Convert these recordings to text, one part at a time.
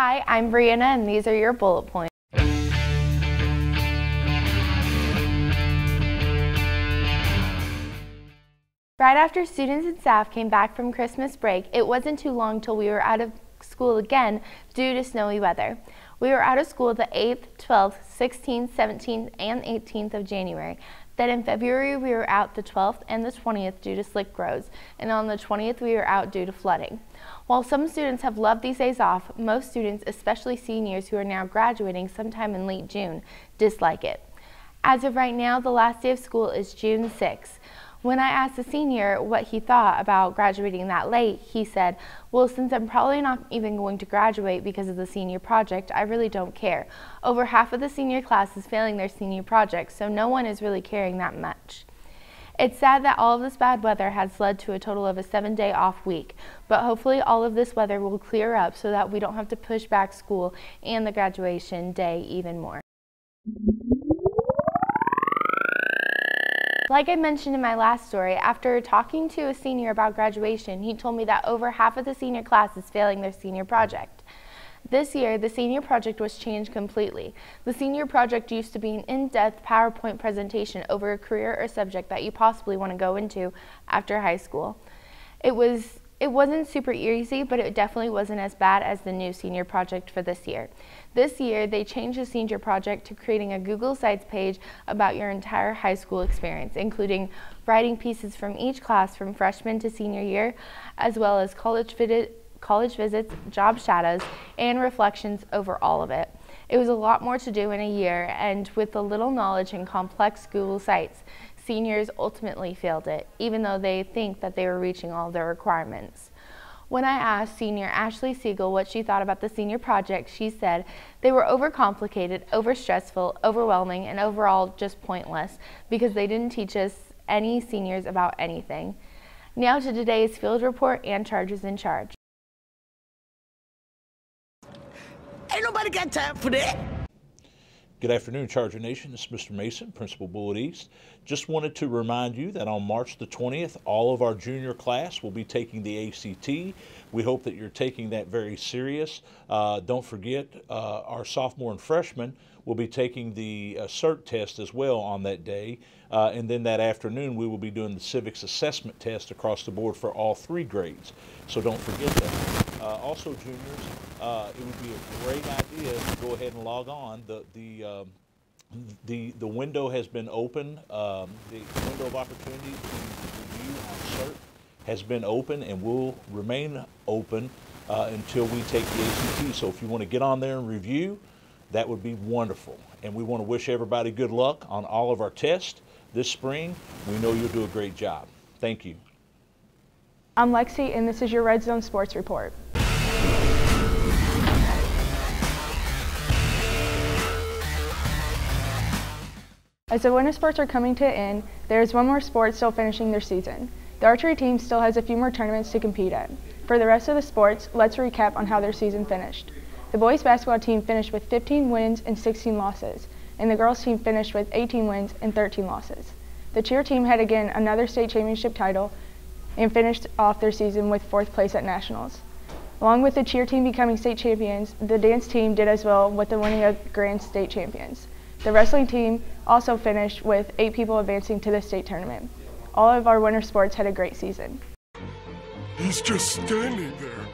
Hi, I'm Brianna, and these are your bullet points. Right after students and staff came back from Christmas break, it wasn't too long till we were out of school again due to snowy weather. We were out of school the 8th, 12th, 16th, 17th, and 18th of January. Then in February we were out the 12th and the 20th due to slick roads, and on the 20th we were out due to flooding. While some students have loved these days off, most students, especially seniors who are now graduating sometime in late June, dislike it. As of right now, the last day of school is June 6th. When I asked a senior what he thought about graduating that late, he said, well, since I'm probably not even going to graduate because of the senior project, I really don't care. Over half of the senior class is failing their senior project, so no one is really caring that much. It's sad that all of this bad weather has led to a total of a 7-day off week, but hopefully all of this weather will clear up so that we don't have to push back school and the graduation day even more. Like I mentioned in my last story, after talking to a senior about graduation, he told me that over half of the senior class is failing their senior project. This year, the senior project was changed completely. The senior project used to be an in-depth PowerPoint presentation over a career or subject that you possibly want to go into after high school. It wasn't super easy, but it definitely wasn't as bad as the new senior project for this year. This year, they changed the senior project to creating a Google Sites page about your entire high school experience, including writing pieces from each class from freshman to senior year, as well as college visits, job shadows, and reflections over all of it. It was a lot more to do in a year, and with the little knowledge and complex Google Sites, seniors ultimately failed it, even though they think that they were reaching all their requirements. When I asked senior Ashley Siegel what she thought about the senior project, she said they were overcomplicated, overstressful, overwhelming, and overall just pointless because they didn't teach us any seniors about anything. Now to today's field report and Chargers in Charge. Ain't nobody got time for that. Good afternoon, Charger Nation. This is Mr. Mason, Principal Bullet East. Just wanted to remind you that on March the 20th, all of our junior class will be taking the ACT. We hope that you're taking that very serious. Don't forget, our sophomore and freshmen will be taking the CERT test as well on that day. And then that afternoon, we will be doing the civics assessment test across the board for all 3 grades. So don't forget that. Also, juniors, it would be a great idea to go ahead and log on. The window has been open. The window of opportunity to review on CERT has been open and will remain open until we take the ACT. So if you want to get on there and review, that would be wonderful. And we want to wish everybody good luck on all of our tests this spring. We know you'll do a great job. Thank you. I'm Lexi, and this is your Red Zone Sports Report. As the winter sports are coming to an end, there is one more sport still finishing their season. The archery team still has a few more tournaments to compete at. For the rest of the sports, let's recap on how their season finished. The boys basketball team finished with 15 wins and 16 losses, and the girls team finished with 18 wins and 13 losses. The cheer team had again another state championship title and finished off their season with 4th place at nationals. Along with the cheer team becoming state champions, the dance team did as well with the winning of grand state champions. The wrestling team also finished with 8 people advancing to the state tournament. All of our winter sports had a great season. He's just standing there,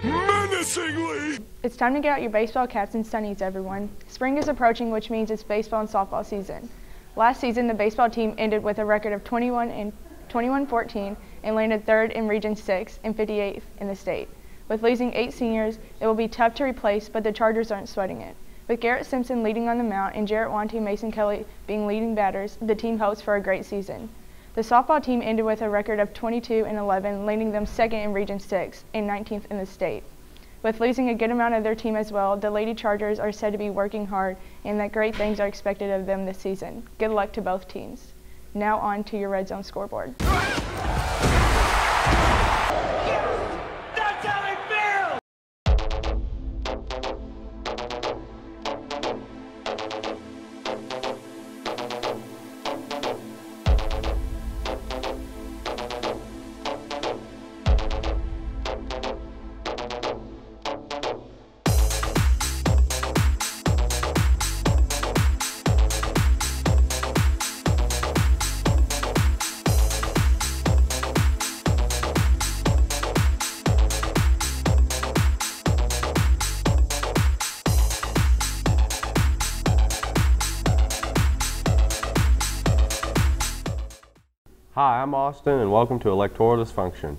menacingly! It's time to get out your baseball caps and sunnies, everyone. Spring is approaching, which means it's baseball and softball season. Last season, the baseball team ended with a record of 21-14 and landed 3rd in Region 6 and 58th in the state. With losing 8 seniors, it will be tough to replace, but the Chargers aren't sweating it. With Garrett Simpson leading on the mound and Jarrett Wante and Mason Kelly being leading batters, the team hopes for a great season. The softball team ended with a record of 22-11, landing them 2nd in Region 6 and 19th in the state. With losing a good amount of their team as well, the Lady Chargers are said to be working hard and that great things are expected of them this season. Good luck to both teams. Now on to your Red Zone scoreboard. Hi, I'm Austin, and welcome to Electoral Dysfunction.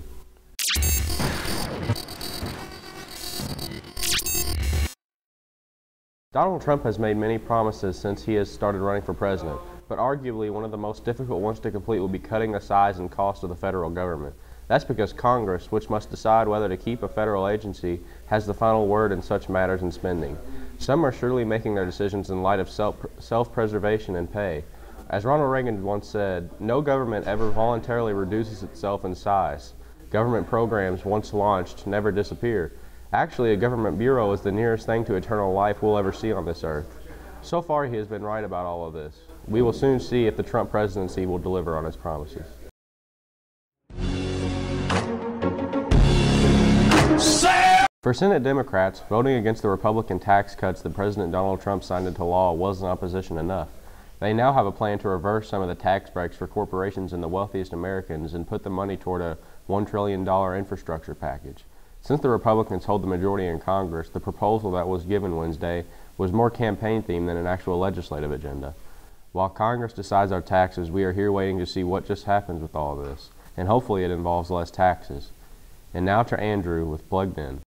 Donald Trump has made many promises since he has started running for president, but arguably one of the most difficult ones to complete will be cutting the size and cost of the federal government. That's because Congress, which must decide whether to keep a federal agency, has the final word in such matters and spending. Some are surely making their decisions in light of self-preservation and pay. As Ronald Reagan once said, no government ever voluntarily reduces itself in size. Government programs, once launched, never disappear. Actually, a government bureau is the nearest thing to eternal life we'll ever see on this earth. So far, he has been right about all of this. We will soon see if the Trump presidency will deliver on its promises. For Senate Democrats, voting against the Republican tax cuts that President Donald Trump signed into law wasn't opposition enough. They now have a plan to reverse some of the tax breaks for corporations and the wealthiest Americans and put the money toward a $1 trillion infrastructure package. Since the Republicans hold the majority in Congress, the proposal that was given Wednesday was more campaign-themed than an actual legislative agenda. While Congress decides our taxes, we are here waiting to see what just happens with all of this, and hopefully it involves less taxes. And now to Andrew with Becn.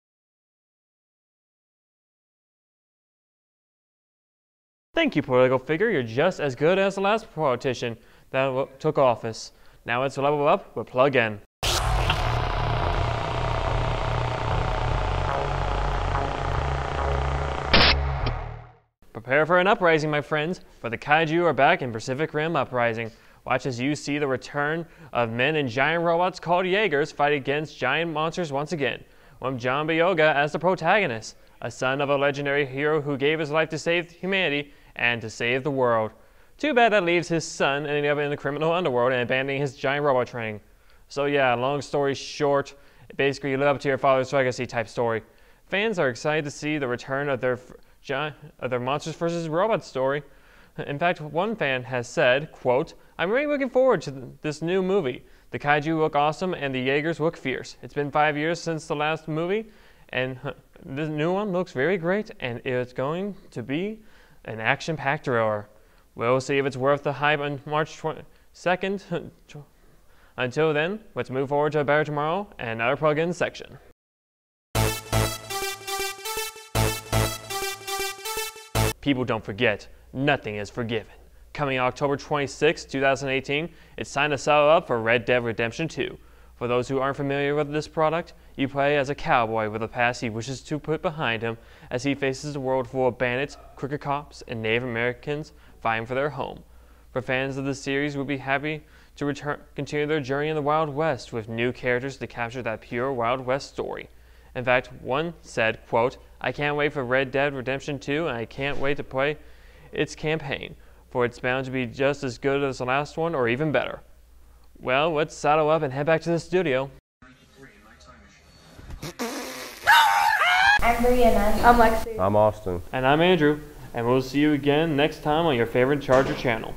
Thank you, political figure. You're just as good as the last politician that took office. Now it's level up with Becn. Prepare for an uprising, my friends, for the kaiju are back in Pacific Rim Uprising. Watch as you see the return of men and giant robots called Jaegers fight against giant monsters once again, with John Boyega as the protagonist, a son of a legendary hero who gave his life to save humanity and to save the world. Too bad that leaves his son ending up in the criminal underworld and abandoning his giant robot training. So yeah, long story short, basically you live up to your father's legacy type story. Fans are excited to see the return of their Monsters vs. Robots story. In fact, one fan has said, quote, "I'm really looking forward to this new movie. The kaiju look awesome and the Jaegers look fierce. It's been 5 years since the last movie, and this new one looks very great, and it's going to be an action-packed thriller. We'll see if it's worth the hype on March 2nd. Until then, let's move forward to a better tomorrow and another plug-in section." People don't forget, nothing is forgiven. Coming October 26, 2018, it's time to settle up for Red Dead Redemption 2. For those who aren't familiar with this product, you play as a cowboy with a past he wishes to put behind him as he faces a world full of bandits, crooked cops, and Native Americans vying for their home. For fans of the series, we'll be happy to continue their journey in the Wild West with new characters to capture that pure Wild West story. In fact, one said, quote, "I can't wait for Red Dead Redemption 2 and I can't wait to play its campaign, for it's bound to be just as good as the last one or even better." Well, let's saddle up and head back to the studio. I'm Brianna. I'm Lexi. I'm Austin. And I'm Andrew, and we'll see you again next time on your favorite Charger channel.